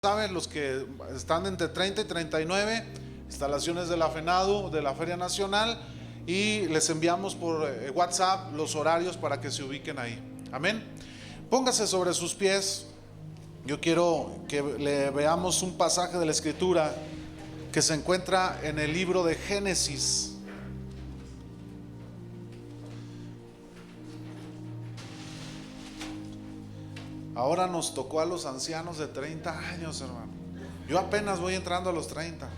Saben, los que están entre 30 y 39, instalaciones de la FENADU, de la Feria Nacional, y les enviamos por WhatsApp los horarios para que se ubiquen ahí. Amén. Póngase sobre sus pies. Yo quiero que le veamos un pasaje de la Escritura que se encuentra en el libro de Génesis. Ahora nos tocó a los ancianos de 30 años, hermano. Yo apenas voy entrando a los 30.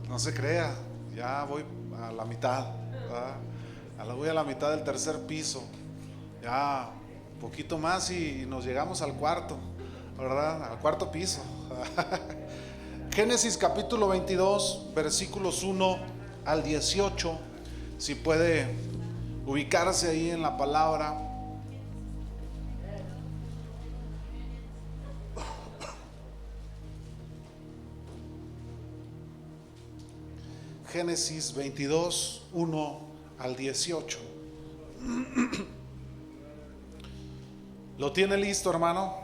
No se crea, ya voy a la mitad, voy a la mitad del tercer piso. Ya un poquito más y nos llegamos al cuarto, ¿verdad? Al cuarto piso. Génesis capítulo 22, versículos 1 al 18. Si puede ubicarse ahí en la palabra. Génesis 22, 1 al 18. ¿Lo tiene listo, hermano?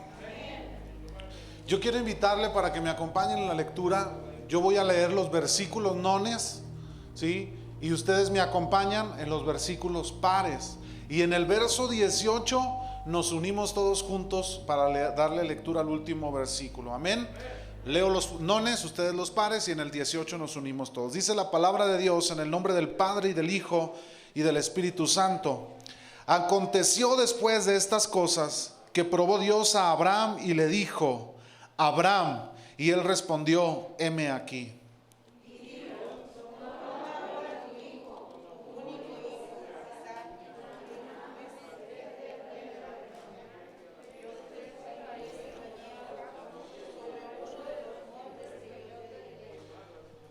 Yo quiero invitarle para que me acompañen en la lectura. Yo voy a leer los versículos nones, ¿sí? Y ustedes me acompañan en los versículos pares. Y en el verso 18 nos unimos todos juntos para darle lectura al último versículo. Amén. Leo los nones, ustedes los pares, y en el 18 nos unimos todos. Dice la palabra de Dios en el nombre del Padre y del Hijo y del Espíritu Santo. Aconteció después de estas cosas que probó Dios a Abraham y le dijo: Abraham, y él respondió: heme aquí.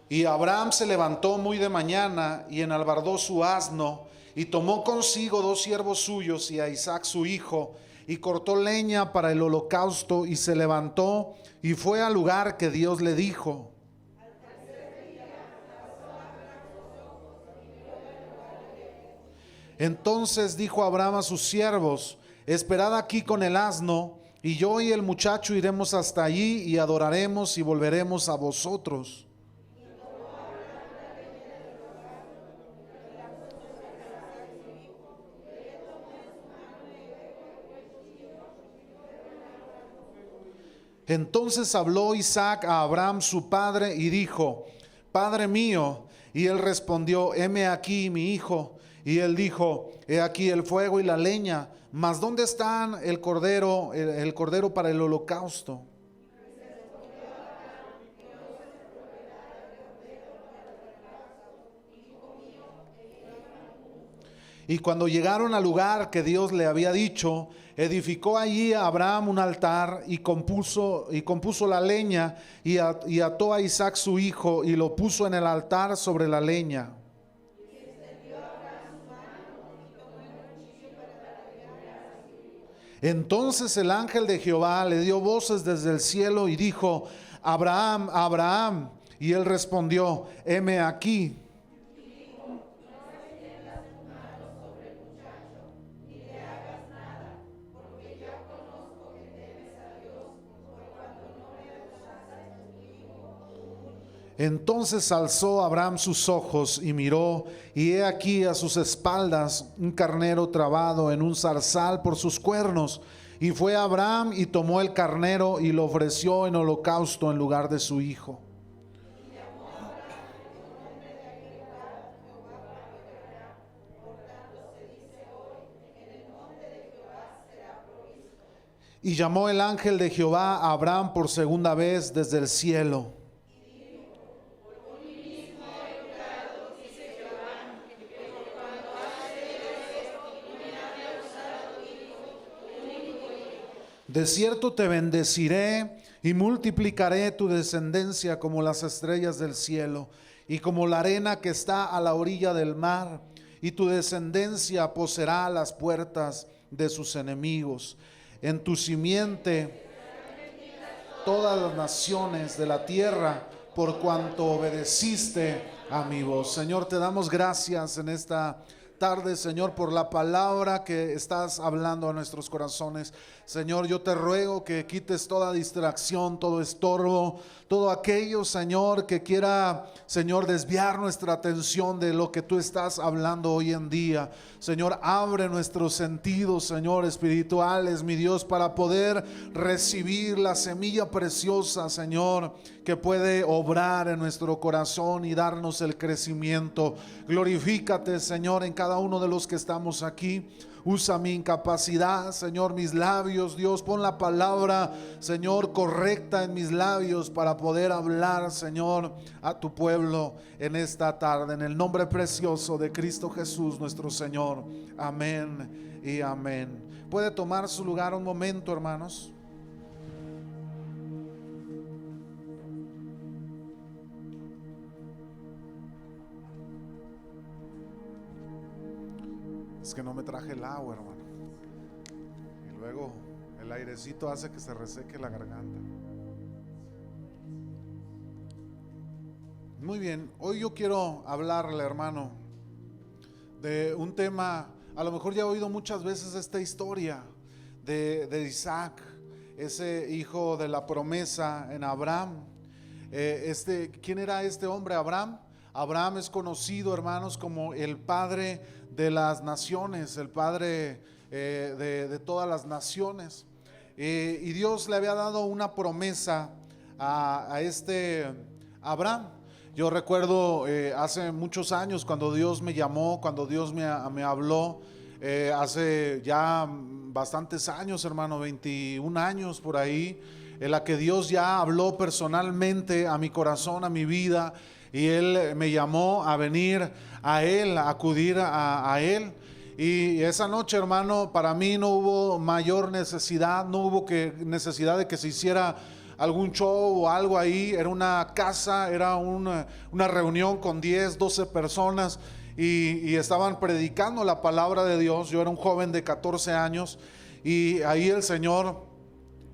Y Abraham se levantó muy de mañana y enalbardó su asno y tomó consigo 2 siervos suyos y a Isaac su hijo, y cortó leña para el holocausto, y se levantó y fue al lugar que Dios le dijo. Entonces dijo Abraham a sus siervos: esperad aquí con el asno, y yo y el muchacho iremos hasta allí y adoraremos y volveremos a vosotros. Entonces habló Isaac a Abraham su padre y dijo: Padre mío. Y él respondió: heme aquí, mi hijo. Y él dijo: he aquí el fuego y la leña, mas ¿dónde están el cordero para el holocausto? Y cuando llegaron al lugar que Dios le había dicho, edificó allí a Abraham un altar y compuso la leña y ató a Isaac su hijo y lo puso en el altar sobre la leña. Entonces el ángel de Jehová le dio voces desde el cielo y dijo: Abraham, Abraham. Y él respondió: heme aquí. Entonces alzó Abraham sus ojos y miró, y he aquí a sus espaldas un carnero trabado en un zarzal por sus cuernos. Y fue Abraham y tomó el carnero y lo ofreció en holocausto en lugar de su hijo. Y llamó el ángel de Jehová a Abraham por segunda vez desde el cielo. De cierto te bendeciré y multiplicaré tu descendencia como las estrellas del cielo y como la arena que está a la orilla del mar, y tu descendencia poseerá las puertas de sus enemigos. En tu simiente todas las naciones de la tierra, por cuanto obedeciste a mi voz. Señor, te damos gracias en esta tarde, Señor, por la palabra que estás hablando a nuestros corazones. Señor, yo te ruego que quites toda distracción, todo estorbo, todo aquello, Señor, que quiera, Señor, desviar nuestra atención de lo que tú estás hablando hoy en día. Señor, abre nuestros sentidos, Señor, espirituales, mi Dios, para poder recibir la semilla preciosa, Señor, que puede obrar en nuestro corazón y darnos el crecimiento. Glorifícate, Señor, en cada uno de los que estamos aquí. Usa mi incapacidad, Señor, mis labios, Dios, pon la palabra, Señor, correcta en mis labios para poder hablar, Señor, a tu pueblo en esta tarde, en el nombre precioso de Cristo Jesús, nuestro Señor. Amén y amén. ¿Puede tomar su lugar un momento, hermanos? Es que no me traje el agua, hermano. Y luego el airecito hace que se reseque la garganta. Muy bien, hoy yo quiero hablarle, hermano, de un tema. A lo mejor ya he oído muchas veces esta historia de Isaac, ese hijo de la promesa en Abraham. ¿Quién era este hombre? Abraham. Abraham es conocido, hermanos, como el padre de las naciones, el padre de todas las naciones. Y Dios le había dado una promesa a este Abraham. Yo recuerdo hace muchos años cuando Dios me llamó, cuando Dios me habló, hace ya bastantes años, hermano, 21 años por ahí, en la que Dios ya habló personalmente a mi corazón, a mi vida. Y Él me llamó a venir a Él, a acudir a Él. Y esa noche, hermano, para mí no hubo mayor necesidad, no hubo necesidad de que se hiciera algún show o algo ahí. Era una casa, era una reunión con 10, 12 personas y estaban predicando la palabra de Dios. Yo era un joven de 14 años y ahí el Señor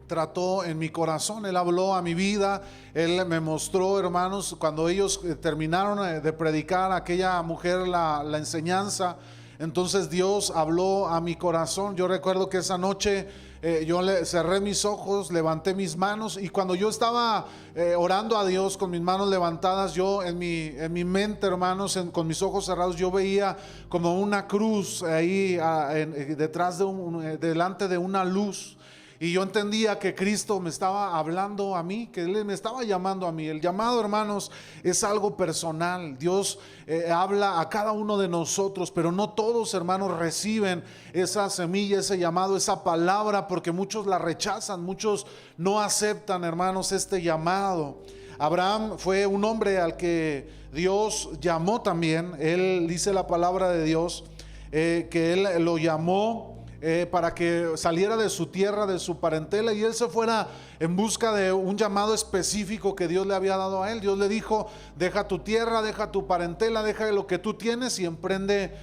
trató en mi corazón, Él habló a mi vida, Él me mostró, hermanos, cuando ellos terminaron de predicar a aquella mujer la enseñanza, entonces Dios habló a mi corazón. Yo recuerdo que esa noche yo cerré mis ojos, levanté mis manos y cuando yo estaba orando a Dios con mis manos levantadas, yo en mi mente, hermanos, con mis ojos cerrados, yo veía como una cruz ahí detrás delante de una luz. Y yo entendía que Cristo me estaba hablando a mí, que Él me estaba llamando a mí. El llamado, hermanos, es algo personal. Dios habla a cada uno de nosotros, pero no todos, hermanos, reciben esa semilla, ese llamado, esa palabra, porque muchos la rechazan, muchos no aceptan, hermanos, este llamado. Abraham fue un hombre al que Dios llamó también. Él dice la palabra de Dios, que Él lo llamó para que saliera de su tierra, de su parentela, y él se fuera en busca de un llamado específico que Dios le había dado a él. Dios le dijo: deja tu tierra, deja tu parentela, deja lo que tú tienes y emprende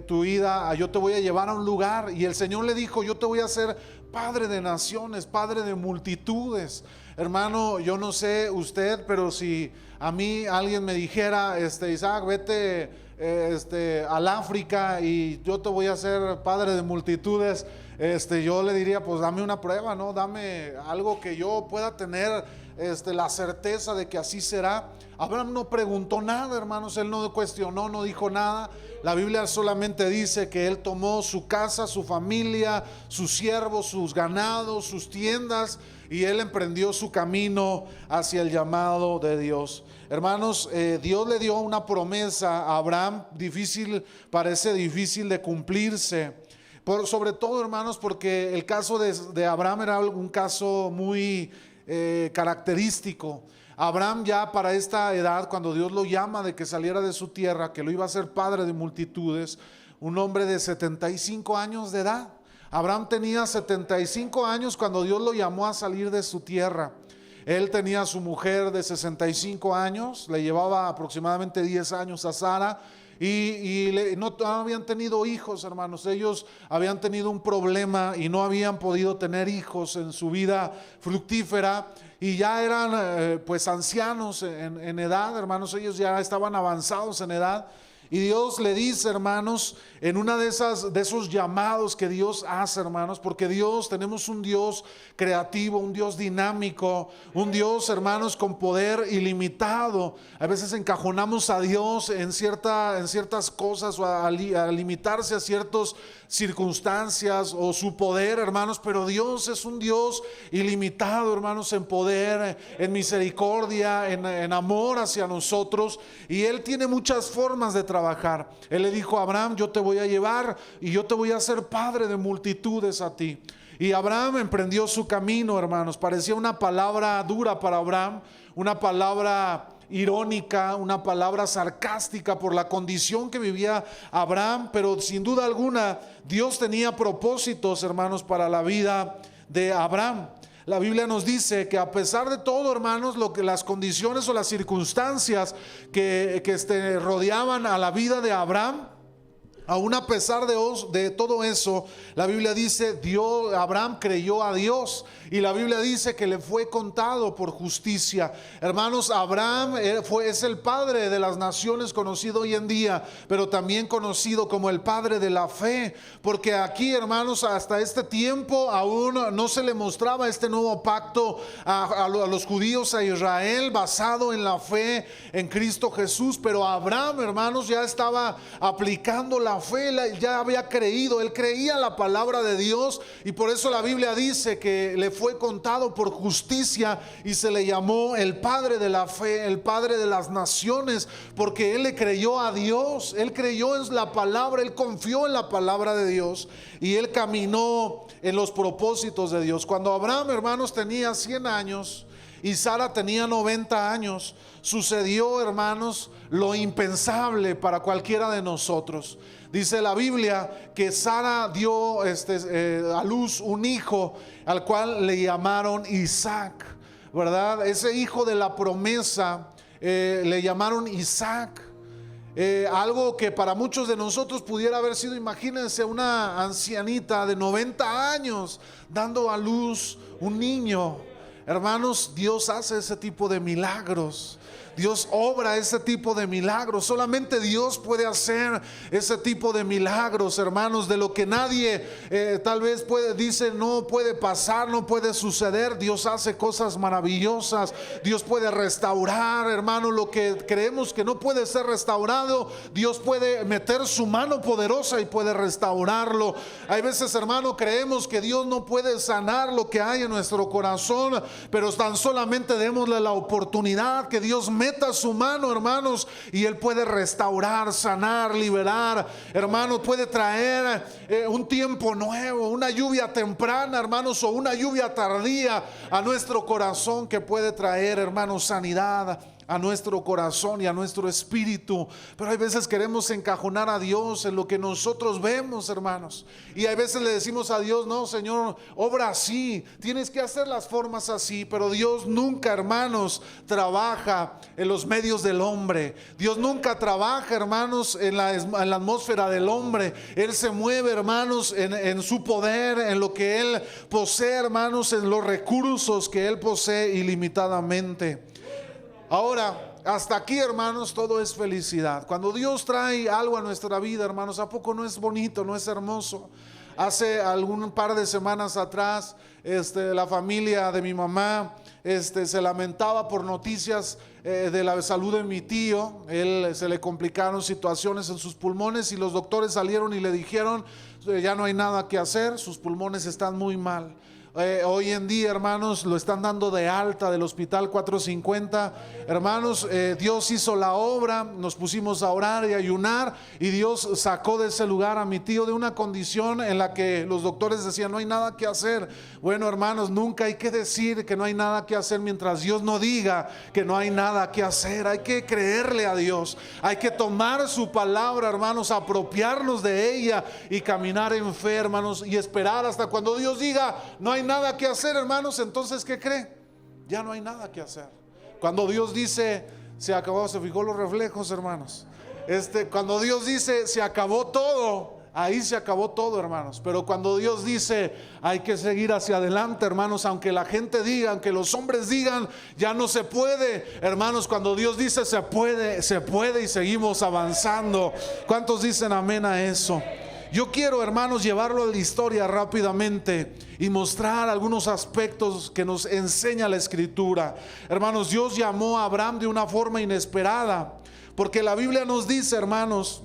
tu vida. Yo te voy a llevar a un lugar. Y el Señor le dijo: yo te voy a hacer padre de naciones, padre de multitudes. Hermano, yo no sé usted, pero si a mí alguien me dijera, Isaac, vete al África y yo te voy a hacer padre de multitudes, yo le diría: pues dame una prueba, ¿no? Dame algo que yo pueda tener la certeza de que así será. Abraham no preguntó nada, hermanos, él no cuestionó, no dijo nada. La Biblia solamente dice que él tomó su casa, su familia, sus siervos, sus ganados, sus tiendas, y él emprendió su camino hacia el llamado de Dios. Hermanos, Dios le dio una promesa a Abraham, parece difícil de cumplirse. Sobre todo, hermanos, porque el caso de Abraham era un caso muy característico. Abraham, ya para esta edad, cuando Dios lo llama de que saliera de su tierra, que lo iba a hacer padre de multitudes, un hombre de 75 años de edad. Abraham tenía 75 años cuando Dios lo llamó a salir de su tierra. Él tenía a su mujer de 65 años, le llevaba aproximadamente 10 años a Sara, y no habían tenido hijos, hermanos. Ellos habían tenido un problema y no habían podido tener hijos en su vida fructífera, y ya eran pues ancianos en edad, hermanos. Ellos ya estaban avanzados en edad. Y Dios le dice, hermanos, en una de esos llamados que Dios hace, hermanos, porque Dios, tenemos un Dios creativo, un Dios dinámico, un Dios, hermanos, con poder ilimitado. A veces encajonamos a Dios en ciertas cosas, o a limitarse a ciertas circunstancias o su poder, hermanos, pero Dios es un Dios ilimitado, hermanos, en poder, en misericordia, en amor hacia nosotros, y Él tiene muchas formas de trabajar. Él le dijo a Abraham: yo te voy a llevar y yo te voy a hacer padre de multitudes a ti. Y Abraham emprendió su camino, hermanos. Parecía una palabra dura para Abraham, una palabra irónica, una palabra sarcástica por la condición que vivía Abraham, pero sin duda alguna Dios tenía propósitos, hermanos, para la vida de Abraham. La Biblia nos dice que a pesar de todo, hermanos, las condiciones o las circunstancias que rodeaban a la vida de Abraham, aún a pesar de todo eso, la Biblia dice, Abraham creyó a Dios, y la Biblia dice que le fue contado por justicia. Hermanos, Abraham es el padre de las naciones, conocido hoy en día, pero también conocido como el padre de la fe, porque aquí, hermanos, hasta este tiempo aún no se le mostraba este nuevo pacto a los judíos, a Israel, basado en la fe en Cristo Jesús. Pero Abraham, hermanos, ya estaba aplicando la fe, ya había creído, él creía la palabra de Dios, y por eso la Biblia dice que le fue contado por justicia y se le llamó el padre de la fe, el padre de las naciones, porque él le creyó a Dios, él creyó en la palabra, él confió en la palabra de Dios, y él caminó en los propósitos de Dios. Cuando Abraham, hermanos, tenía 100 años y Sara tenía 90 años, sucedió, hermanos, lo impensable para cualquiera de nosotros. Dice la Biblia que Sara dio a luz un hijo, al cual le llamaron Isaac, ¿verdad? Ese hijo de la promesa le llamaron Isaac. Algo que para muchos de nosotros pudiera haber sido, imagínense, una ancianita de 90 años dando a luz un niño. Hermanos, Dios hace ese tipo de milagros. Dios obra ese tipo de milagros. Solamente Dios puede hacer ese tipo de milagros, hermanos, de lo que nadie tal vez dice no puede pasar, no puede suceder. Dios hace cosas maravillosas. Dios puede restaurar, hermano, lo que creemos que no puede ser restaurado. Dios puede meter su mano poderosa y puede restaurarlo. Hay veces, hermano, creemos que Dios no puede sanar lo que hay en nuestro corazón, pero tan solamente démosle la oportunidad que Dios meta su mano, hermanos, y Él puede restaurar, sanar, liberar, hermanos, puede traer un tiempo nuevo, una lluvia temprana, hermanos, o una lluvia tardía a nuestro corazón, que puede traer, hermanos, sanidad a nuestro corazón y a nuestro espíritu. Pero hay veces queremos encajonar a Dios en lo que nosotros vemos, hermanos, y hay veces le decimos a Dios: no, Señor, obra así, tienes que hacer las formas así. Pero Dios nunca, hermanos, trabaja en los medios del hombre. Dios nunca trabaja, hermanos, en la atmósfera del hombre. Él se mueve, hermanos, en su poder, en lo que Él posee, hermanos, en los recursos que Él posee ilimitadamente. Ahora, hasta aquí, hermanos, todo es felicidad. Cuando Dios trae algo a nuestra vida, hermanos, ¿a poco no es bonito, no es hermoso? Hace algún par de semanas atrás, la familia de mi mamá se lamentaba por noticias de la salud de mi tío. Se le complicaron situaciones en sus pulmones, y los doctores salieron y le dijeron: ya no hay nada que hacer, sus pulmones están muy mal. Hoy en día, hermanos, lo están dando de alta del hospital 450. Hermanos, Dios hizo la obra. Nos pusimos a orar y ayunar, y Dios sacó de ese lugar a mi tío de una condición en la que los doctores decían: no hay nada que hacer. Bueno, hermanos, nunca hay que decir que no hay nada que hacer mientras Dios no diga que no hay nada que hacer. Hay que creerle a Dios, hay que tomar su palabra, hermanos, apropiarnos de ella y caminar en fe, hermanos, y esperar hasta cuando Dios diga: no hay nada que hacer, hermanos. Entonces, ¿qué cree? Ya no hay nada que hacer. Cuando Dios dice: se acabó, se fijó los reflejos, hermanos. Cuando Dios dice: se acabó todo, ahí se acabó todo, hermanos. Pero cuando Dios dice, hay que seguir hacia adelante, hermanos, aunque la gente diga, aunque los hombres digan, ya no se puede, hermanos, cuando Dios dice se puede y seguimos avanzando. ¿Cuántos dicen amén a eso? Yo quiero, hermanos, llevarlo a la historia rápidamente y mostrar algunos aspectos que nos enseña la Escritura. Hermanos, Dios llamó a Abraham de una forma inesperada, porque la Biblia nos dice, hermanos,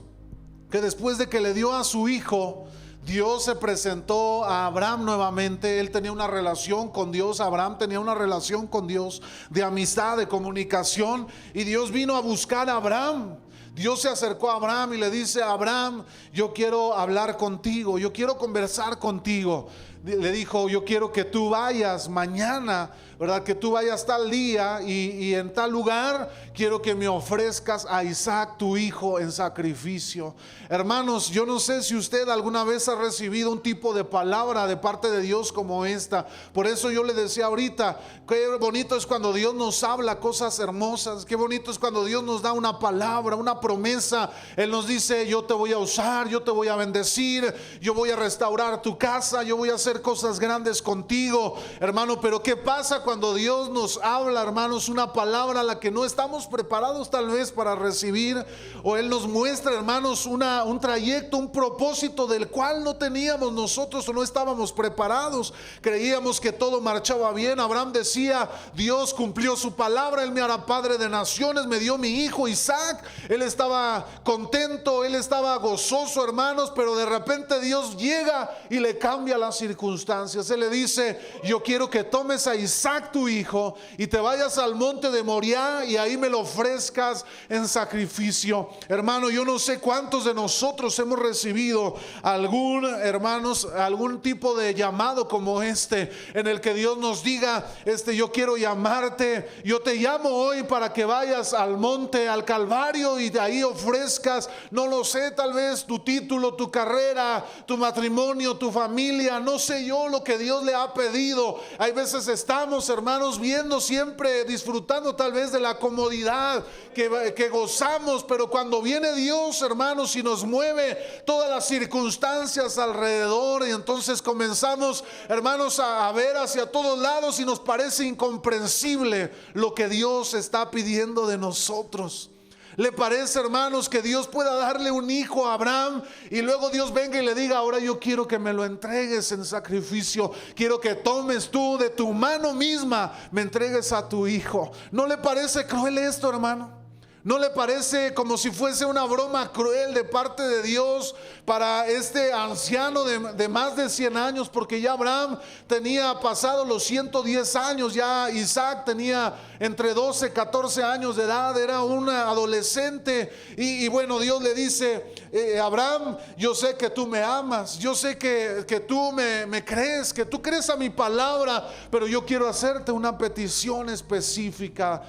que después de que le dio a su hijo, Dios se presentó a Abraham nuevamente. Él tenía una relación con Dios, Abraham tenía una relación con Dios de amistad, de comunicación, y Dios vino a buscar a Abraham. Dios se acercó a Abraham y le dice: Abraham, yo quiero hablar contigo, yo quiero conversar contigo. Le dijo: yo quiero que tú vayas mañana, ¿verdad? Que tú vayas tal día y en tal lugar quiero que me ofrezcas a Isaac, tu hijo, en sacrificio. Hermanos, yo no sé si usted alguna vez ha recibido un tipo de palabra de parte de Dios como esta. Por eso yo le decía ahorita, qué bonito es cuando Dios nos habla cosas hermosas. Qué bonito es cuando Dios nos da una palabra, una promesa. Él nos dice: yo te voy a usar, yo te voy a bendecir, yo voy a restaurar tu casa, yo voy a hacer cosas grandes contigo, hermano. Pero ¿qué pasa cuando Dios nos habla, hermanos, una palabra a la que no estamos preparados tal vez para recibir? O Él nos muestra, hermanos, un trayecto, un propósito del cual no teníamos nosotros o no estábamos preparados. Creíamos que todo marchaba bien. Abraham decía: Dios cumplió su palabra, Él me hará padre de naciones, me dio mi hijo Isaac. Él estaba contento, él estaba gozoso, hermanos, pero de repente Dios llega y le cambia las circunstancias. Él le dice: yo quiero que tomes a Isaac, tu hijo, y te vayas al monte de Moriah y ahí me lo ofrezcas en sacrificio. Hermano, yo no sé cuántos de nosotros hemos recibido algún tipo de llamado como este, en el que Dios nos diga: yo quiero llamarte, yo te llamo hoy para que vayas al monte, al Calvario, y de ahí ofrezcas, no lo sé, tal vez tu título, tu carrera, tu matrimonio, tu familia, no sé yo lo que Dios le ha pedido. Hay veces estamos, hermanos, viendo siempre, disfrutando tal vez de la comodidad que gozamos, pero cuando viene Dios, hermanos, y nos mueve todas las circunstancias alrededor, y entonces comenzamos, hermanos, a ver hacia todos lados y nos parece incomprensible lo que Dios está pidiendo de nosotros. ¿Le parece, hermanos, que Dios pueda darle un hijo a Abraham y luego Dios venga y le diga: ahora yo quiero que me lo entregues en sacrificio, quiero que tomes tú de tu mano misma, me entregues a tu hijo? ¿No le parece cruel esto, hermano? ¿No le parece como si fuese una broma cruel de parte de Dios para este anciano de más de 100 años? Porque ya Abraham tenía pasado los 110 años, ya Isaac tenía entre 12 14 años de edad, era un adolescente. Y bueno, Dios le dice: Abraham, yo sé que tú me amas, yo sé que tú me crees, que tú crees a mi palabra, pero yo quiero hacerte una petición específica,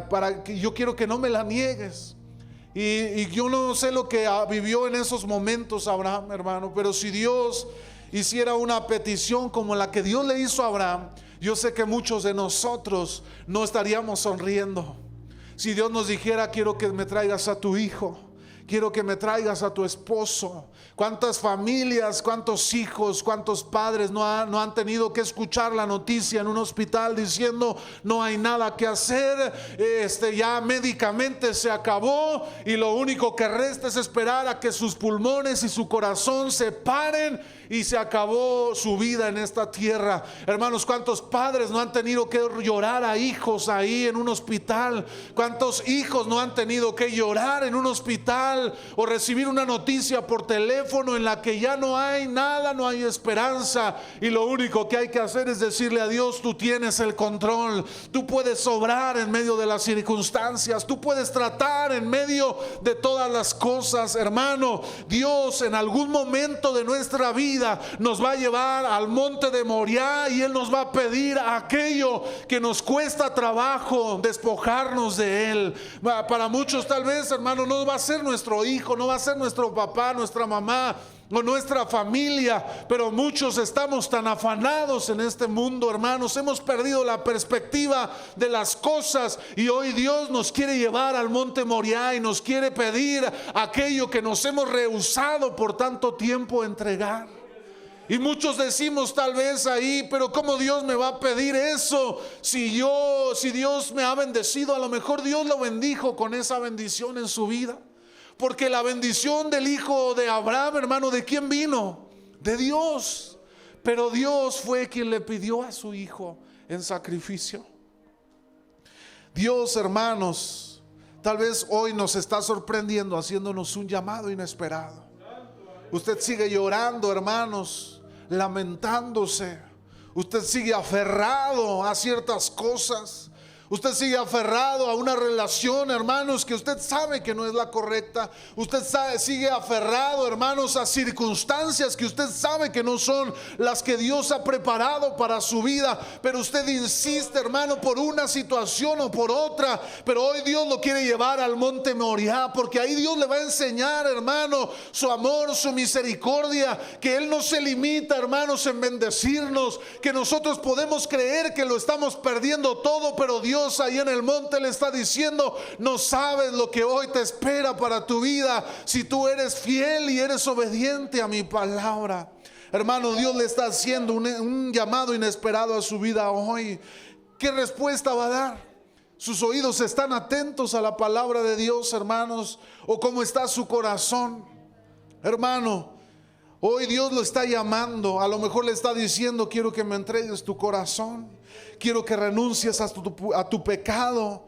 para que yo quiero que no me la niegues. Y yo no sé lo que vivió en esos momentos Abraham, hermano, pero si Dios hiciera una petición como la que Dios le hizo a Abraham, yo sé que muchos de nosotros no estaríamos sonriendo. Si Dios nos dijera: quiero que me traigas a tu hijo, quiero que me traigas a tu esposo. ¿Cuántas familias, cuántos hijos, cuántos padres no han tenido que escuchar la noticia en un hospital diciendo: no hay nada que hacer, ya médicamente se acabó y lo único que resta es esperar a que sus pulmones y su corazón se paren y se acabó su vida en esta tierra? Hermanos, ¿cuántos padres no han tenido que llorar a hijos ahí en un hospital? ¿Cuántos hijos no han tenido que llorar en un hospital o recibir una noticia por teléfono en la que ya no hay nada, no hay esperanza, y lo único que hay que hacer es decirle a Dios: tú tienes el control, tú puedes obrar en medio de las circunstancias, tú puedes tratar en medio de todas las cosas? Hermano, Dios en algún momento de nuestra vida nos va a llevar al monte de Moriah y Él nos va a pedir aquello que nos cuesta trabajo despojarnos de Él. Para muchos tal vez, hermano, no va a ser nuestro hijo, no va a ser nuestro papá, nuestra mamá, o nuestra familia, pero muchos estamos tan afanados en este mundo, hermanos, hemos perdido la perspectiva de las cosas, y hoy Dios nos quiere llevar al monte Moriah y nos quiere pedir aquello que nos hemos rehusado por tanto tiempo entregar. Y muchos decimos tal vez ahí, pero ¿cómo Dios me va a pedir eso? Si Dios me ha bendecido, a lo mejor Dios lo bendijo con esa bendición en su vida. Porque la bendición del hijo de Abraham, hermano, ¿de quién vino? De Dios. Pero Dios fue quien le pidió a su hijo en sacrificio. Dios, hermanos, tal vez hoy nos está sorprendiendo, haciéndonos un llamado inesperado. Usted sigue llorando, hermanos, lamentándose. Usted sigue aferrado a ciertas cosas. Usted sigue aferrado a una relación, hermanos, que usted sabe que no es la correcta. Usted sigue aferrado, hermanos, a circunstancias que usted sabe que no son las que Dios ha preparado para su vida. Pero usted insiste, hermano, por una situación o por otra. Pero hoy Dios lo quiere llevar al monte Moriah, porque ahí Dios le va a enseñar, hermano, su amor, su misericordia. Que Él no se limita, hermanos, en bendecirnos. Que nosotros podemos creer que lo estamos perdiendo todo, pero Dios ahí en el monte le está diciendo: no sabes lo que hoy te espera para tu vida si tú eres fiel y eres obediente a mi palabra. Hermano, Dios le está haciendo un llamado inesperado a su vida hoy. ¿Qué respuesta va a dar? ¿Sus oídos están atentos a la palabra de Dios, hermanos? ¿O cómo está su corazón? Hermano, hoy Dios lo está llamando. A lo mejor le está diciendo: quiero que me entregues tu corazón. Quiero que renuncies a tu pecado.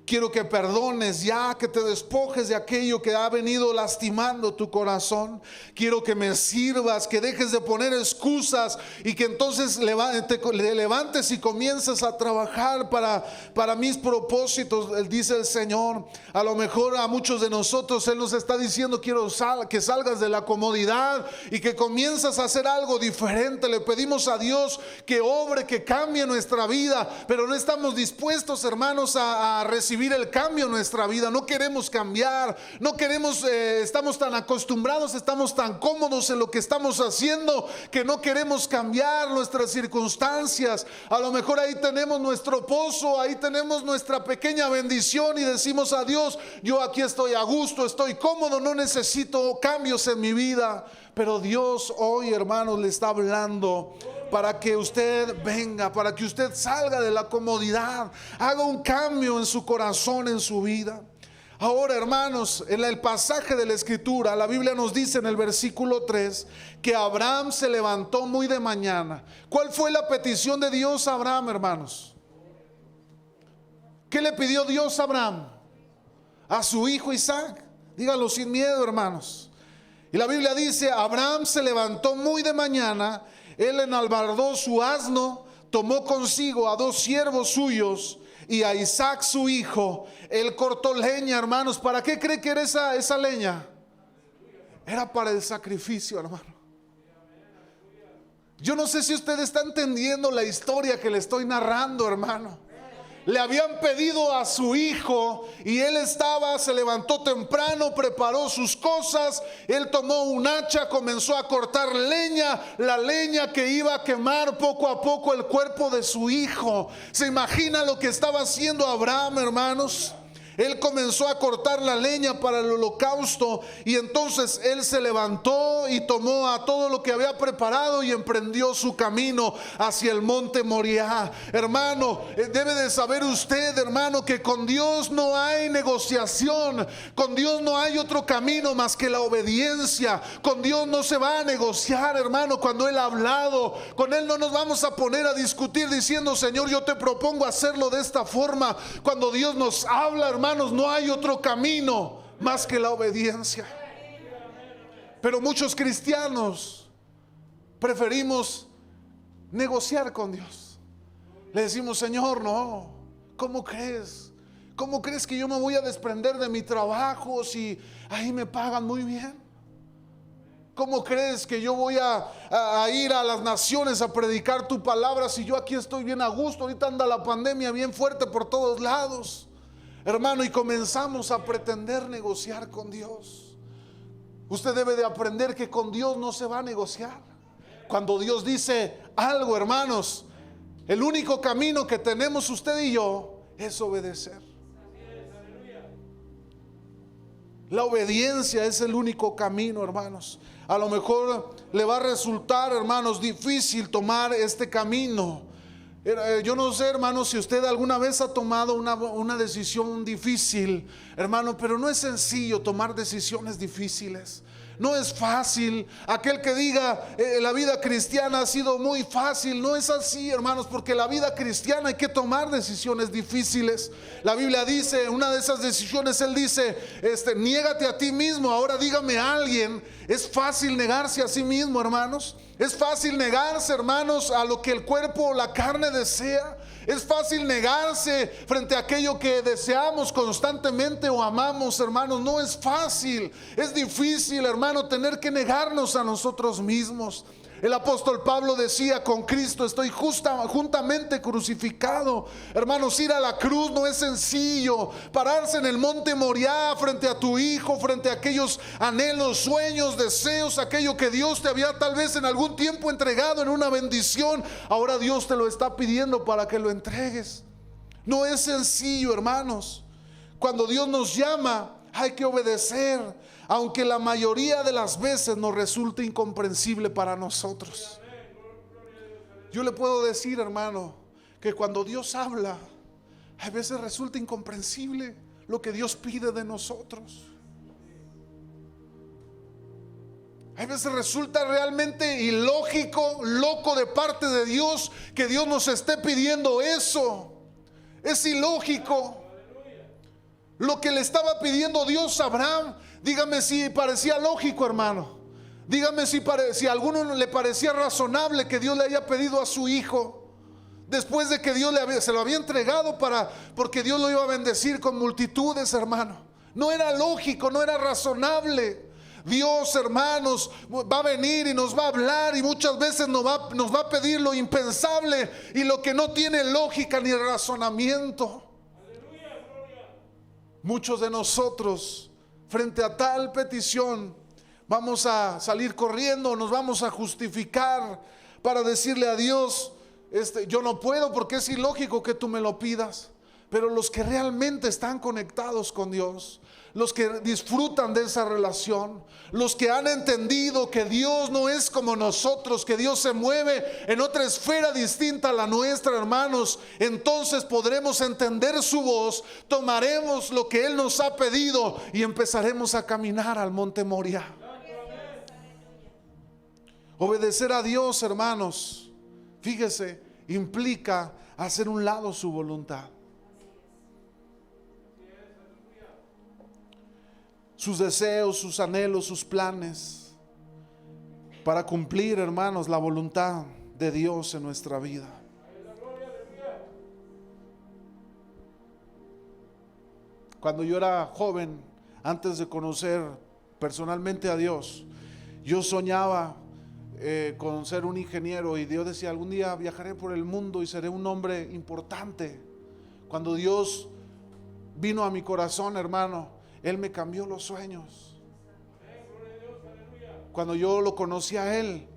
Quiero que perdones ya, que te despojes de aquello que ha venido lastimando tu corazón. Quiero que me sirvas, que dejes de poner excusas y que entonces te levantes y comiences a trabajar para mis propósitos, dice el Señor. A lo mejor a muchos de nosotros Él nos está diciendo: quiero que salgas de la comodidad y que comienzas a hacer algo diferente. Le pedimos a Dios que obre, que cambie nuestra vida, pero no estamos dispuestos, hermanos, a recibir el cambio en nuestra vida. No queremos cambiar, no queremos, estamos tan acostumbrados, estamos tan cómodos en lo que estamos haciendo que no queremos cambiar nuestras circunstancias. A lo mejor ahí tenemos nuestro pozo, ahí tenemos nuestra pequeña bendición y decimos a Dios: yo aquí estoy a gusto, estoy cómodo, no necesito cambios en mi vida. Pero Dios hoy, hermanos, le está hablando para que usted venga, para que usted salga de la comodidad, haga un cambio en su corazón, en su vida. Ahora, hermanos, en el pasaje de la Escritura, la Biblia nos dice en el versículo 3 que Abraham se levantó muy de mañana. ¿Cuál fue la petición de Dios a Abraham, hermanos? ¿Qué le pidió Dios a Abraham? A su hijo Isaac. Díganlo sin miedo, hermanos. Y la Biblia dice: Abraham se levantó muy de mañana, él enalbardó su asno, tomó consigo a 2 siervos suyos y a Isaac su hijo. Él cortó leña, hermanos. ¿Para qué cree que era esa leña? Era para el sacrificio, hermano. Yo no sé si usted está entendiendo la historia que le estoy narrando, hermano. Le habían pedido a su hijo y él se levantó temprano, preparó sus cosas. Él tomó un hacha, comenzó a cortar leña, la leña que iba a quemar poco a poco el cuerpo de su hijo. ¿Se imagina lo que estaba haciendo Abraham, hermanos? Él comenzó a cortar la leña para el holocausto y entonces él se levantó y tomó a todo lo que había preparado y emprendió su camino hacia el monte Moriah. Hermano, debe de saber usted, hermano, que con Dios no hay negociación. Con Dios no hay otro camino más que la obediencia. Con Dios no se va a negociar, hermano, cuando Él ha hablado. Con Él no nos vamos a poner a discutir diciendo: Señor, yo te propongo hacerlo de esta forma. Cuando Dios nos habla, hermano, no hay otro camino más que la obediencia. Pero muchos cristianos preferimos negociar con Dios. Le decimos: Señor, no, ¿cómo crees? ¿Cómo crees que yo me voy a desprender de mi trabajo si ahí me pagan muy bien? ¿Cómo crees que yo voy a ir a las naciones a predicar tu palabra si yo aquí estoy bien a gusto? Ahorita anda la pandemia bien fuerte por todos lados. Hermano, y comenzamos a pretender negociar con Dios. Usted debe de aprender que con Dios no se va a negociar. Cuando Dios dice algo, hermanos, el único camino que tenemos usted y yo es obedecer. La obediencia es el único camino, hermanos. A lo mejor le va a resultar, hermanos, difícil tomar este camino. Yo no sé, hermanos, si usted alguna vez ha tomado una decisión difícil, hermano, pero no es sencillo tomar decisiones difíciles. No es fácil. Aquel que diga la vida cristiana ha sido muy fácil, no es así, hermanos, porque la vida cristiana hay que tomar decisiones difíciles. La Biblia dice, una de esas decisiones, Él dice, niégate a ti mismo. Ahora dígame a alguien, ¿es fácil negarse a sí mismo, hermanos? Es fácil negarse, hermanos, a lo que el cuerpo o la carne desea. Es fácil negarse frente a aquello que deseamos constantemente o amamos, hermanos. No es fácil, es difícil, hermano, tener que negarnos a nosotros mismos. El apóstol Pablo decía, con Cristo estoy juntamente crucificado. Hermanos, ir a la cruz no es sencillo. Pararse en el monte Moriah frente a tu hijo, frente a aquellos anhelos, sueños, deseos, aquello que Dios te había tal vez en algún tiempo entregado en una bendición, ahora Dios te lo está pidiendo para que lo entregues. No es sencillo, hermanos. Cuando Dios nos llama, hay que obedecer, aunque la mayoría de las veces nos resulte incomprensible para nosotros. Yo le puedo decir, hermano, que cuando Dios habla, a veces resulta incomprensible lo que Dios pide de nosotros. A veces resulta realmente ilógico, loco de parte de Dios que Dios nos esté pidiendo eso. Es ilógico. Lo que le estaba pidiendo Dios a Abraham, dígame si parecía lógico, hermano. Dígame si a alguno le parecía razonable que Dios le haya pedido a su hijo, después de que Dios se lo había entregado porque Dios lo iba a bendecir con multitudes, hermano. No era lógico, no era razonable. Dios, hermanos, va a venir y nos va a hablar, y muchas veces nos va a pedir lo impensable y lo que no tiene lógica ni razonamiento. Muchos de nosotros, frente a tal petición, vamos a salir corriendo, nos vamos a justificar para decirle a Dios, yo no puedo porque es ilógico que tú me lo pidas. Pero los que realmente están conectados con Dios, los que disfrutan de esa relación, los que han entendido que Dios no es como nosotros, que Dios se mueve en otra esfera distinta a la nuestra, hermanos, entonces podremos entender su voz, tomaremos lo que Él nos ha pedido y empezaremos a caminar al monte Moriah. Obedecer a Dios, hermanos, fíjese, implica hacer un lado su voluntad. Sus deseos, sus anhelos, sus planes, para cumplir, hermanos, la voluntad de Dios en nuestra vida. Cuando yo era joven, antes de conocer personalmente a Dios, yo soñaba con ser un ingeniero, y Dios decía, algún día viajaré por el mundo y seré un hombre importante. Cuando Dios vino a mi corazón, hermano, Él me cambió los sueños. Cuando yo lo conocí a Él,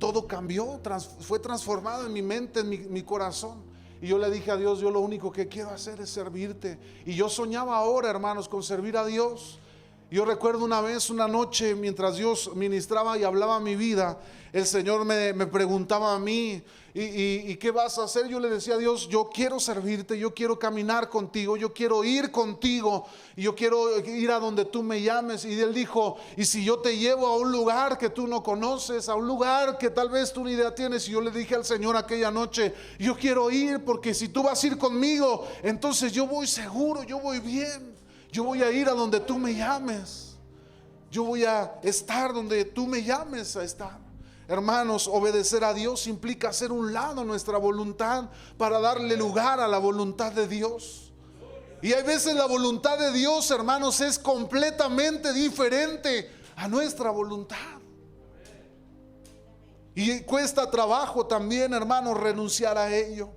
todo cambió, fue transformado en mi mente, en mi corazón. Y yo le dije a Dios, yo lo único que quiero hacer es servirte. Y yo soñaba ahora, hermanos, con servir a Dios. Yo recuerdo una vez, una noche, mientras Dios ministraba y hablaba mi vida, el Señor me preguntaba a mí, ¿y qué vas a hacer? Yo le decía a Dios, yo quiero servirte, yo quiero caminar contigo, yo quiero ir contigo, y yo quiero ir a donde tú me llames. Y Él dijo, ¿y si yo te llevo a un lugar que tú no conoces, a un lugar que tal vez tú ni idea tienes? Y yo le dije al Señor aquella noche, yo quiero ir, porque si tú vas a ir conmigo, entonces yo voy seguro, yo voy bien. Yo voy a ir a donde tú me llames. Yo voy a estar donde tú me llames a estar. Hermanos, obedecer a Dios implica hacer un lado nuestra voluntad para darle lugar a la voluntad de Dios. Y hay veces la voluntad de Dios, hermanos, es completamente diferente a nuestra voluntad. Y cuesta trabajo también, hermanos, renunciar a ello.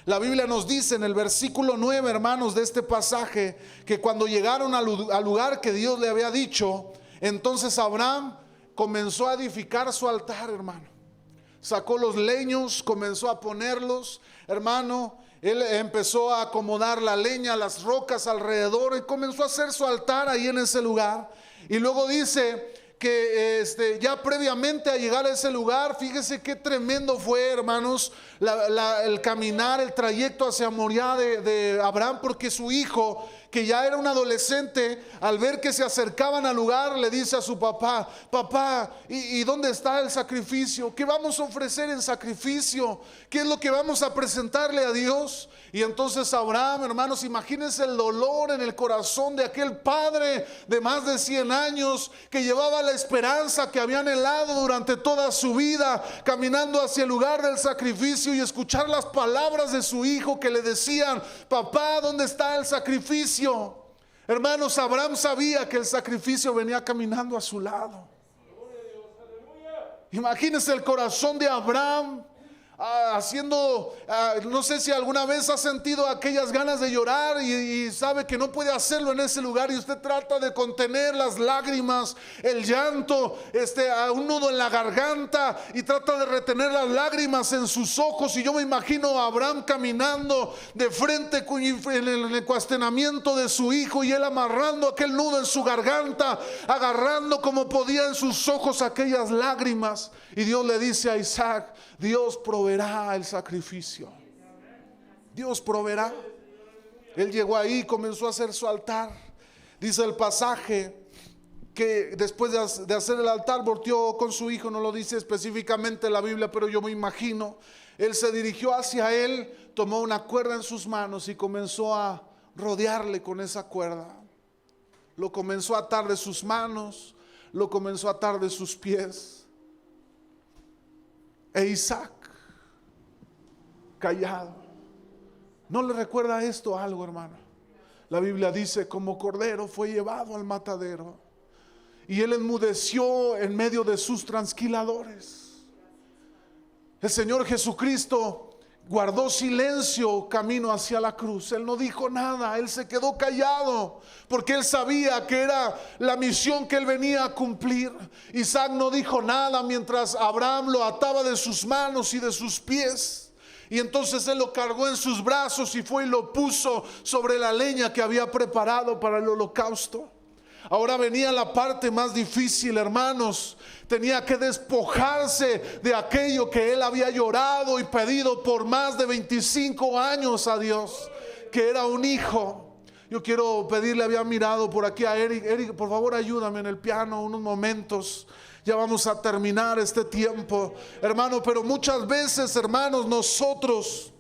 La Biblia nos dice en el versículo 9, hermanos, de este pasaje, que cuando llegaron al lugar que Dios le había dicho, Entonces Abraham comenzó a edificar su altar, hermano. Sacó los leños, comenzó a ponerlos, hermano. Él empezó a acomodar la leña, las rocas alrededor, y comenzó a hacer su altar ahí en ese lugar. Y luego dice que ya previamente a llegar a ese lugar, fíjese qué tremendo fue, hermanos, el caminar, el trayecto hacia Moriah de Abraham, porque su hijo, que ya era un adolescente, al ver que se acercaban al lugar, le dice a su papá: papá, ¿y dónde está el sacrificio? ¿Qué vamos a ofrecer en sacrificio? ¿Qué es lo que vamos a presentarle a Dios? Y entonces Abraham, hermanos, imagínense el dolor en el corazón de aquel padre de más de 100 años que llevaba la esperanza que había anhelado durante toda su vida, caminando hacia el lugar del sacrificio, y escuchar las palabras de su hijo que le decían: papá, ¿dónde está el sacrificio? Hermanos, Abraham sabía que el sacrificio venía caminando a su lado. Imagínense el corazón de Abraham no sé si alguna vez ha sentido aquellas ganas de llorar y sabe que no puede hacerlo en ese lugar, y usted trata de contener las lágrimas, el llanto, a un nudo en la garganta, y trata de retener las lágrimas en sus ojos. Y yo me imagino a Abraham caminando de frente en el cuestionamiento de su hijo, y él amarrando aquel nudo en su garganta, agarrando como podía en sus ojos aquellas lágrimas. Y Dios le dice a Isaac: Dios proveerá el sacrificio. Dios proveerá. Él llegó ahí, comenzó a hacer su altar. Dice el pasaje que después de hacer el altar, volteó con su hijo. No lo dice específicamente la Biblia, pero yo me imagino. Él se dirigió hacia él, tomó una cuerda en sus manos y comenzó a rodearle con esa cuerda. Lo comenzó a atar de sus manos, lo comenzó a atar de sus pies. E Isaac, callado. ¿No le recuerda esto algo, hermano? La Biblia dice: como cordero fue llevado al matadero, y él enmudeció en medio de sus trasquiladores. El Señor Jesucristo guardó silencio camino hacia la cruz. Él no dijo nada, él se quedó callado, porque él sabía que era la misión que él venía a cumplir. Isaac no dijo nada mientras Abraham lo ataba de sus manos y de sus pies. Y entonces él lo cargó en sus brazos y fue y lo puso sobre la leña que había preparado para el holocausto. Ahora venía la parte más difícil, hermanos. Tenía que despojarse de aquello que él había llorado y pedido por más de 25 años a Dios, que era un hijo. Yo quiero pedirle, había mirado por aquí a Eric. Eric, por favor, ayúdame en el piano unos momentos. Ya vamos a terminar este tiempo, hermano. Pero muchas veces, hermanos, nosotros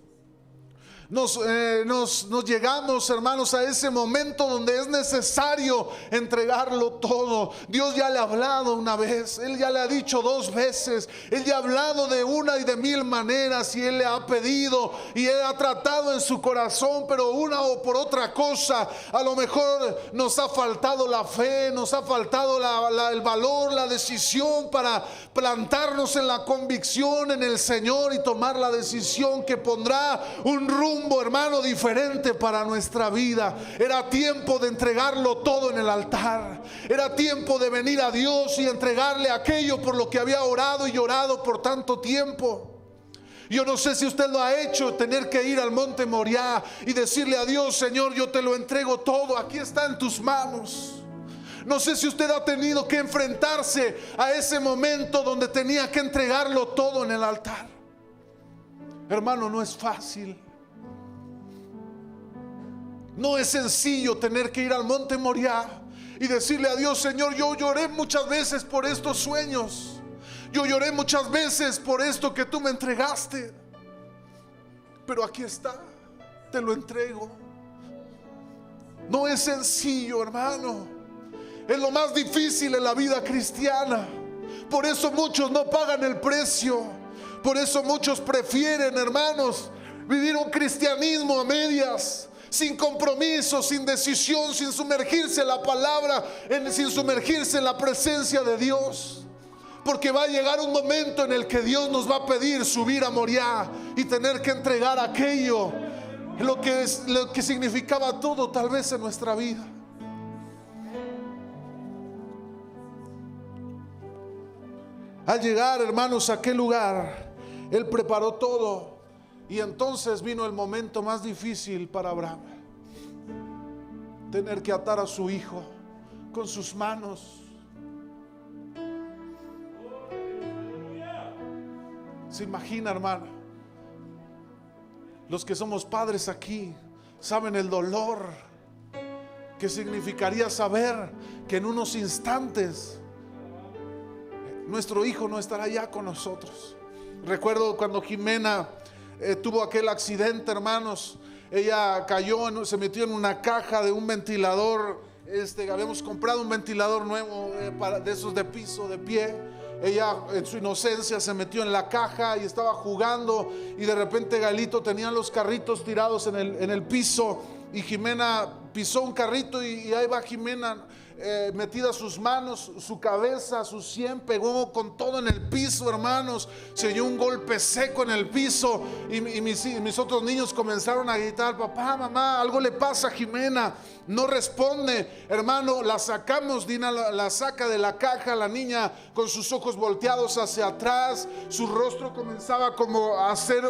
nos llegamos, hermanos, a ese momento donde es necesario entregarlo todo. Dios ya le ha hablado una vez, Él ya le ha dicho 2 veces, Él ya ha hablado de una y de 1000 maneras, y Él le ha pedido y Él ha tratado en su corazón, pero una o por otra cosa, a lo mejor nos ha faltado la fe, nos ha faltado el valor, la decisión para plantarnos en la convicción en el Señor y tomar la decisión que pondrá un rumbo, hermano, diferente para nuestra vida. Era tiempo de entregarlo todo en el altar. Era tiempo de venir a Dios y entregarle aquello por lo que había orado y llorado por tanto tiempo. Yo no sé si usted lo ha hecho, tener que ir al monte Moriah y decirle a Dios: Señor, yo te lo entrego todo, aquí está en tus manos. No sé si usted ha tenido que enfrentarse a ese momento donde tenía que entregarlo todo en el altar. Hermano, no es fácil. No es sencillo tener que ir al monte Moriah y decirle a Dios: Señor, yo lloré muchas veces por estos sueños. Yo lloré muchas veces por esto que tú me entregaste. Pero aquí está, te lo entrego. No es sencillo, hermano. Es lo más difícil en la vida cristiana. Por eso muchos no pagan el precio. Por eso muchos prefieren, hermanos, vivir un cristianismo a medias, sin compromiso, sin decisión, sin sumergirse en la palabra, sin sumergirse en la presencia de Dios. Porque va a llegar un momento en el que Dios nos va a pedir subir a Moriah y tener que entregar aquello, lo que significaba todo tal vez en nuestra vida. Al llegar, hermanos, a aquel lugar, él preparó todo. Y entonces vino el momento más difícil para Abraham. Tener que atar a su hijo con sus manos. Se imagina, hermano. Los que somos padres aquí saben el dolor que significaría saber que en unos instantes nuestro hijo no estará ya con nosotros. Recuerdo cuando Jimena tuvo aquel accidente, hermanos. Ella cayó, se metió en una caja de un ventilador. Habíamos comprado un ventilador nuevo de esos de piso, de pie. Ella en su inocencia se metió en la caja y estaba jugando, y de repente Galito tenía los carritos tirados en el piso, y Jimena pisó un carrito y ahí va Jimena metida sus manos, su cabeza, su sien pegó con todo en el piso, hermanos. Se dio un golpe seco en el piso, y mis otros niños comenzaron a gritar: papá, mamá, algo le pasa a Jimena. No responde, hermano. La sacamos, Dina la saca de la caja, la niña con sus ojos volteados hacia atrás. Su rostro comenzaba como a hacer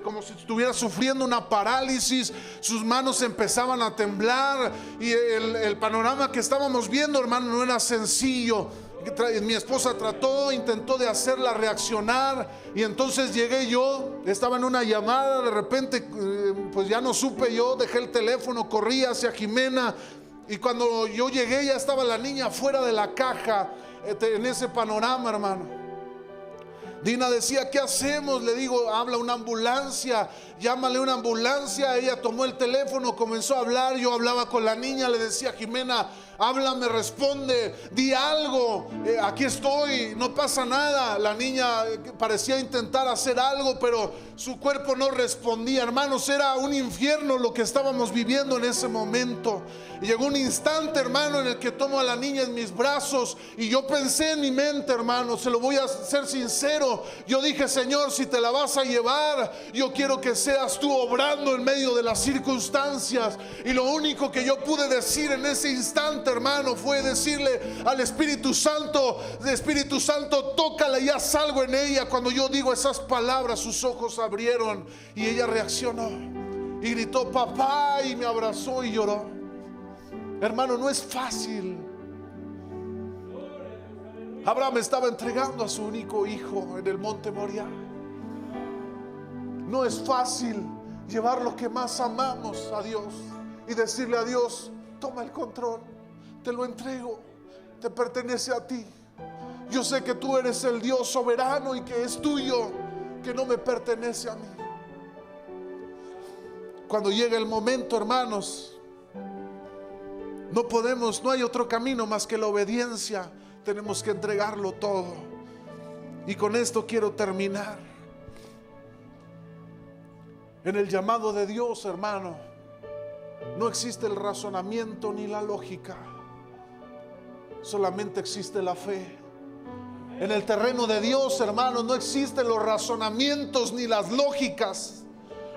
como si estuviera sufriendo una parálisis. Sus manos empezaban a temblar, y el panorama que estábamos viendo, hermano, no era sencillo. Mi esposa intentó de hacerla reaccionar, y entonces llegué yo, estaba en una llamada, de repente pues ya no supe yo, dejé el teléfono, corrí hacia Jimena, y cuando yo llegué ya estaba la niña fuera de la caja, en ese panorama, hermano. Dina decía: ¿qué hacemos? Le digo: habla una ambulancia, llámale una ambulancia. Ella tomó el teléfono, comenzó a hablar. Yo hablaba con la niña, le decía: Jimena, háblame, responde, di algo, aquí estoy, no pasa nada. La niña parecía intentar hacer algo, pero su cuerpo no respondía. Hermanos, era un infierno lo que estábamos viviendo en ese momento. Y llegó un instante, hermano, en el que tomo a la niña en mis brazos, y yo pensé en mi mente, hermano, se lo voy a ser sincero, yo dije: Señor, si te la vas a llevar, yo quiero que seas tú obrando en medio de las circunstancias. Y lo único que yo pude decir en ese instante, hermano, fue decirle al Espíritu Santo: Espíritu Santo, tócala y haz algo en ella. Cuando yo digo esas palabras, sus ojos abrieron y ella reaccionó y gritó: papá, y me abrazó y lloró. Hermano, no es fácil. Abraham estaba entregando a su único hijo en el monte Moriah. No es fácil llevar lo que más amamos a Dios y decirle a Dios: toma el control, te lo entrego, te pertenece a ti. Yo sé que tú eres el Dios soberano y que es tuyo, que no me pertenece a mí. Cuando llega el momento, hermanos, no hay otro camino más que la obediencia. Tenemos que entregarlo todo. Y con esto quiero terminar. En el llamado de Dios, hermano, no existe el razonamiento ni la lógica, solamente existe la fe. En el terreno de Dios, hermano, no existen los razonamientos ni las lógicas.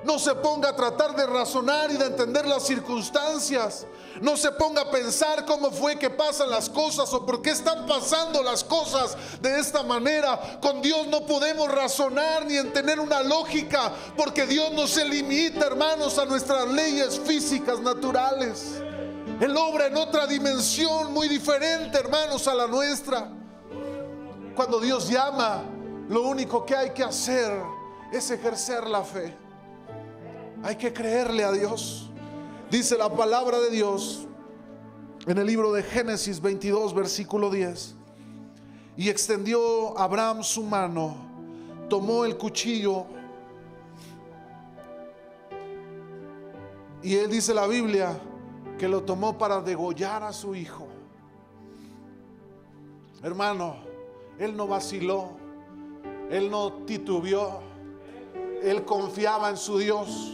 No se ponga a tratar de razonar y de entender las circunstancias. No se ponga a pensar cómo fue que pasan las cosas o por qué están pasando las cosas de esta manera. Con Dios no podemos razonar ni en tener una lógica, porque Dios no se limita, hermanos, a nuestras leyes físicas naturales. Él obra en otra dimensión muy diferente, hermanos, a la nuestra. Cuando Dios llama, lo único que hay que hacer es ejercer la fe. Hay que creerle a Dios. Dice la palabra de Dios en el libro de Génesis 22, versículo 10: y extendió Abraham su mano, tomó el cuchillo, y él, dice la Biblia, que lo tomó para degollar a su hijo. Hermano, él no vaciló, él no titubeó, él confiaba en su Dios.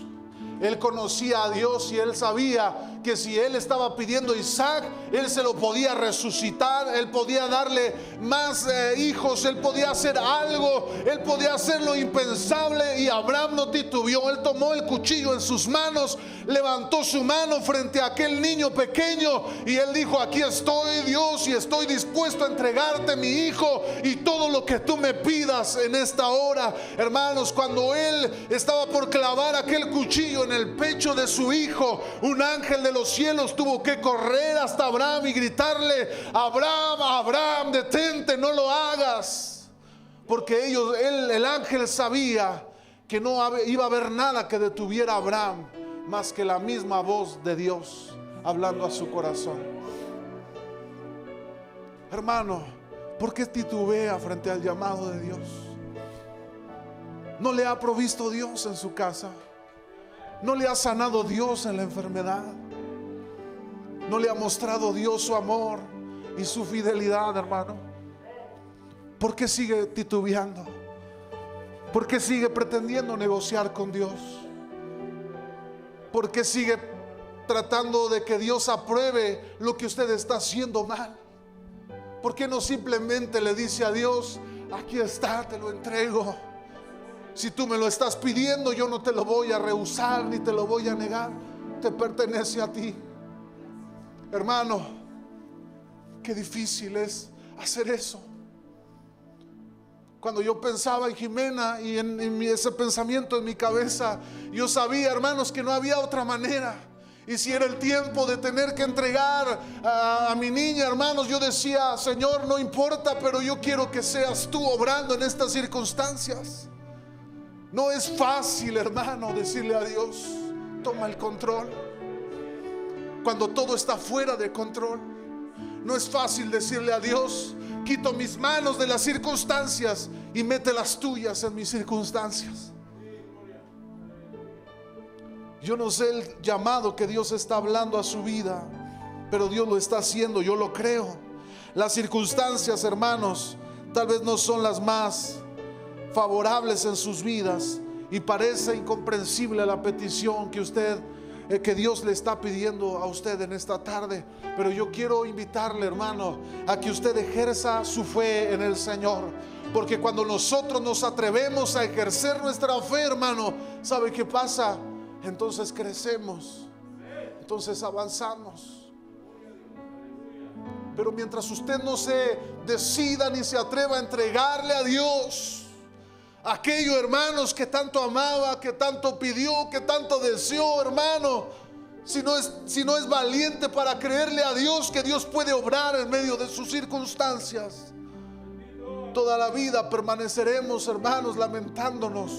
Él conocía a Dios y él sabía que si él estaba pidiendo a Isaac, él se lo podía resucitar, él podía darle más hijos, él podía hacer algo, él podía hacer lo impensable. Y Abraham no titubeó, él tomó el cuchillo en sus manos, levantó su mano frente a aquel niño pequeño y él dijo: aquí estoy, Dios, y estoy dispuesto a entregarte mi hijo y todo lo que tú me pidas en esta hora. Hermanos, cuando él estaba por clavar aquel cuchillo en el pecho de su hijo, un ángel de los cielos tuvo que correr hasta Abraham y gritarle: Abraham, Abraham, detente, no lo hagas. Porque el ángel sabía que no iba a haber nada que detuviera a Abraham más que la misma voz de Dios hablando a su corazón. Hermano, ¿por qué titubea frente al llamado de Dios? ¿No le ha provisto Dios en su casa? ¿No le ha sanado Dios en la enfermedad? ¿No le ha mostrado Dios su amor y su fidelidad, hermano? ¿Por qué sigue titubeando? ¿Por qué sigue pretendiendo negociar con Dios? ¿Por qué sigue tratando de que Dios apruebe lo que usted está haciendo mal? ¿Por qué no simplemente le dice a Dios: aquí está, te lo entrego? Si tú me lo estás pidiendo, yo no te lo voy a rehusar ni te lo voy a negar. Te pertenece a ti. Hermano, qué difícil es hacer eso. Cuando yo pensaba en Jimena y en ese pensamiento en mi cabeza, yo sabía, hermanos, que no había otra manera. Y si era el tiempo de tener que entregar a mi niña, hermanos, yo decía: Señor, no importa, pero yo quiero que seas tú obrando en estas circunstancias. No es fácil, hermano, decirle a Dios: toma el control, cuando todo está fuera de control. No es fácil decirle a Dios: quito mis manos de las circunstancias y mete las tuyas en mis circunstancias. Yo no sé el llamado que Dios está hablando a su vida, pero Dios lo está haciendo, yo lo creo. Las circunstancias, hermanos, tal vez no son las más favorables en sus vidas, y parece incomprensible la petición que Dios le está pidiendo a usted en esta tarde. Pero yo quiero invitarle, hermano, a que usted ejerza su fe en el Señor, porque cuando nosotros nos atrevemos a ejercer nuestra fe, hermano, ¿sabe qué pasa? Entonces crecemos, entonces avanzamos. Pero mientras usted no se decida ni se atreva a entregarle a Dios aquello, hermanos, que tanto amaba, que tanto pidió, que tanto deseó, hermano, si no es valiente para creerle a Dios que Dios puede obrar en medio de sus circunstancias, toda la vida permaneceremos, hermanos, lamentándonos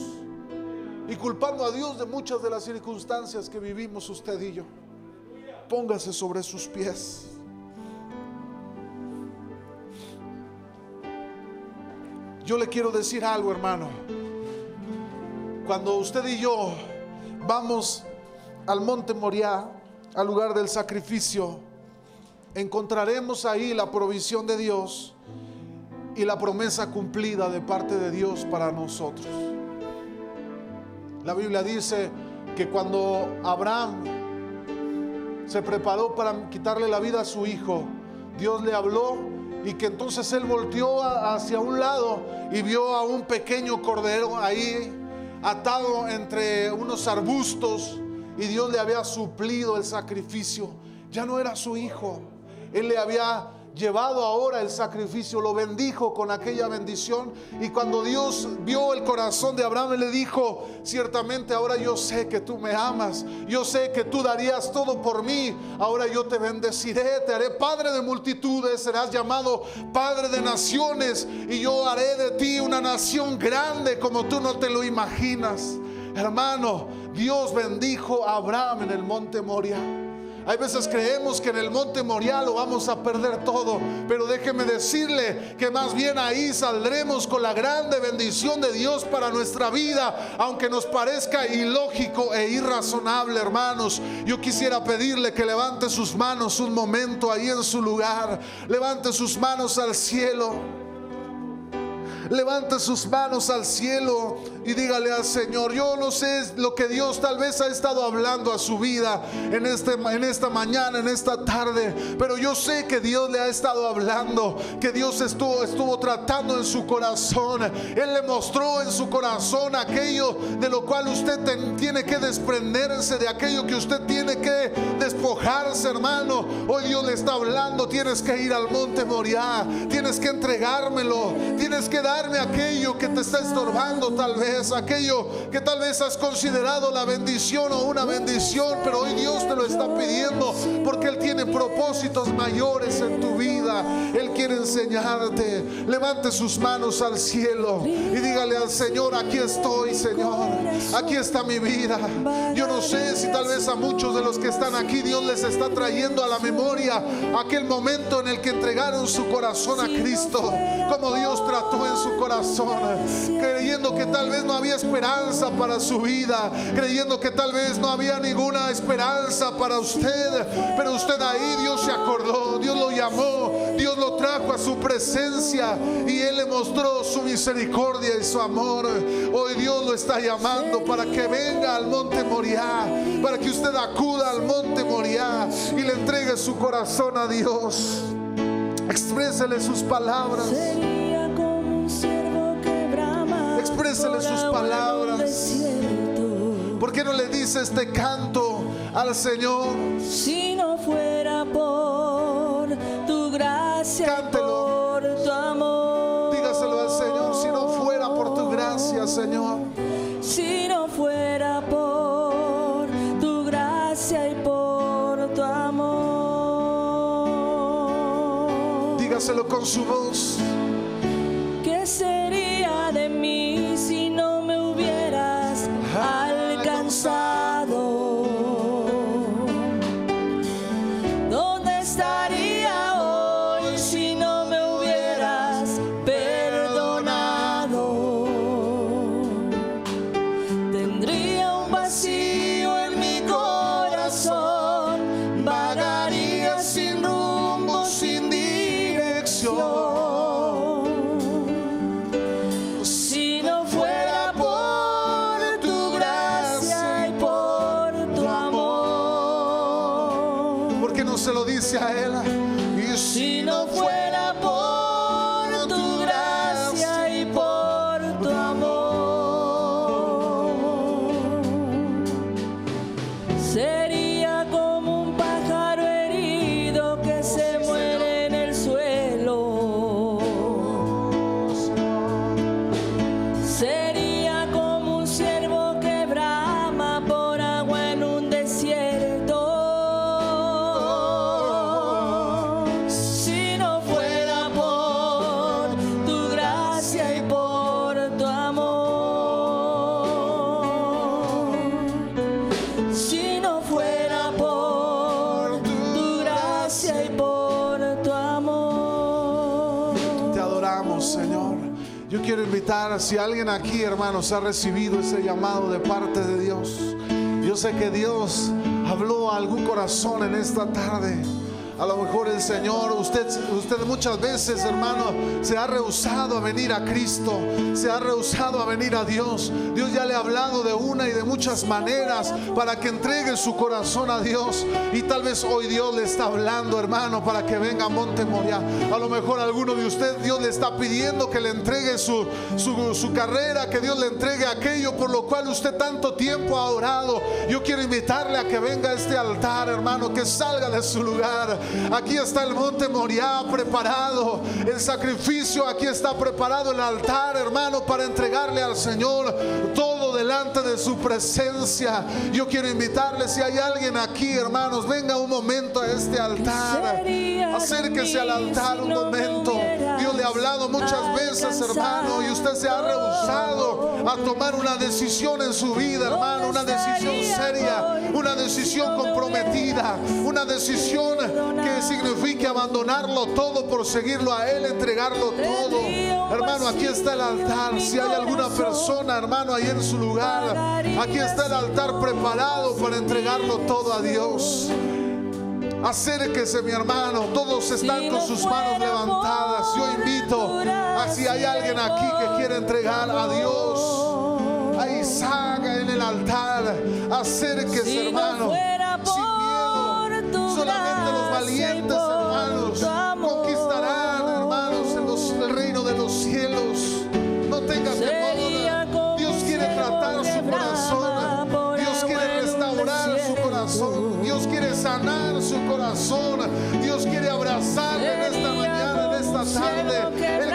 y culpando a Dios de muchas de las circunstancias que vivimos usted y yo. Póngase sobre sus pies. Yo le quiero decir algo, hermano. Cuando usted y yo vamos al monte Moriah, al lugar del sacrificio, encontraremos ahí la provisión de Dios y la promesa cumplida de parte de Dios para nosotros. La Biblia dice que cuando Abraham se preparó para quitarle la vida a su hijo, Dios le habló, y que entonces él volteó hacia un lado y vio a un pequeño cordero ahí atado entre unos arbustos, y Dios le había suplido el sacrificio. Ya no era su hijo, él le había llevado ahora el sacrificio, lo bendijo con aquella bendición. Y cuando Dios vio el corazón de Abraham, le dijo: ciertamente ahora yo sé que tú me amas, yo sé que tú darías todo por mí, ahora yo te bendeciré, te haré padre de multitudes, serás llamado padre de naciones, y yo haré de ti una nación grande como tú no te lo imaginas. Hermano, Dios bendijo a Abraham en el monte Moriah. Hay veces creemos que en el monte Moriah lo vamos a perder todo, pero déjeme decirle que más bien ahí saldremos con la grande bendición de Dios para nuestra vida, aunque nos parezca ilógico e irrazonable, hermanos. Yo quisiera pedirle que levante sus manos un momento ahí en su lugar. Levante sus manos al cielo. Levante sus manos al cielo. Y dígale al Señor, yo no sé lo que Dios tal vez ha estado hablando a su vida en esta mañana, en esta tarde, pero yo sé que Dios le ha estado hablando, que Dios estuvo tratando en su corazón. Él le mostró en su corazón aquello de lo cual usted tiene que desprenderse, de aquello que usted tiene que despojarse, hermano. Hoy Dios le está hablando, tienes que ir al monte Moriah, tienes que entregármelo, tienes que darme aquello que te está estorbando, tal vez aquello que tal vez has considerado la bendición o una bendición, pero hoy Dios te lo está pidiendo porque Él tiene propósitos mayores en tu vida. Él quiere enseñarte. Levante sus manos al cielo y dígale al Señor, aquí estoy, Señor, aquí está mi vida. Yo no sé si tal vez a muchos de los que están aquí Dios les está trayendo a la memoria aquel momento en el que entregaron su corazón a Cristo, como Dios trató en su corazón, creyendo que tal vez no había esperanza para su vida, creyendo que tal vez no había ninguna esperanza para usted, pero usted ahí, Dios se acordó, Dios lo llamó, Dios lo trajo a su presencia y Él le mostró su misericordia y su amor. Hoy Dios lo está llamando para que venga al monte Moriah, para que usted acuda al monte Moriah y le entregue su corazón a Dios. Exprésele sus palabras. Exprésele sus palabras. ¿Por qué no le dice este canto al Señor? Si no fuera por tu gracia, cántelo, por tu amor. Dígaselo al Señor. Si no fuera por tu gracia, Señor. Si no fuera por tu gracia y por tu amor. Dígaselo con su voz. ¿Qué sería de mí si no me hubieras alcanzado? ¿Dónde estaría hoy si no me hubieras perdonado? Tendría un vacío en mi corazón, vagaría sin rumbo, sin dirección. Se lo dice a Él. Y si no fuera por tu gracia y por tu amor, sería como un pájaro herido que se muere en el suelo. Sería como un ciervo que brama por agua en un desierto. Yo quiero invitar, si alguien aquí, hermanos, ha recibido ese llamado de parte de Dios. Yo sé que Dios habló a algún corazón en esta tarde. A lo mejor el Señor, usted muchas veces, hermano, se ha rehusado a venir a Cristo, se ha rehusado a venir a Dios. Dios ya le ha hablado de una y de muchas maneras para que entregue su corazón a Dios. Y tal vez hoy Dios le está hablando, hermano, para que venga a Monte Moriah. A lo mejor alguno de ustedes, Dios le está pidiendo que le entregue su carrera, que Dios le entregue aquello por lo cual usted tanto tiempo ha orado. Yo quiero invitarle a que venga a este altar, hermano, que salga de su lugar. Aquí está el monte Moriah preparado, el sacrificio, aquí está preparado el altar, hermano, para entregarle al Señor todo delante de su presencia. Yo quiero invitarle, si hay alguien aquí, hermanos, venga un momento a este altar, acérquese al altar un momento. Dios le ha hablado muchas veces, hermano, y usted se ha rehusado a tomar una decisión en su vida, hermano, una decisión seria, una decisión comprometida, una decisión que signifique abandonarlo todo por seguirlo a Él, entregarlo todo. Hermano, aquí está el altar. Si hay alguna persona, hermano, ahí en su lugar, aquí está el altar preparado para entregarlo todo a Dios. Acérquese, mi hermano. Todos están con sus manos levantadas. Yo invito a si hay alguien aquí que quiere entregar a Dios a Isaac en el altar. Acérquese, Si no hermano, fuera sin por miedo. tu Solamente los gracia y valientes, por hermanos, tu amor, conquistarán, hermanos, el reino de los cielos. No tenga sería temor. como Dios un quiere ciervo tratar que su corazón. brama por Dios agua quiere en un restaurar su desierto. corazón. Dios quiere sanar su corazón. Dios quiere abrazarle en esta Sería mañana, en como esta un tarde. ciervo que Él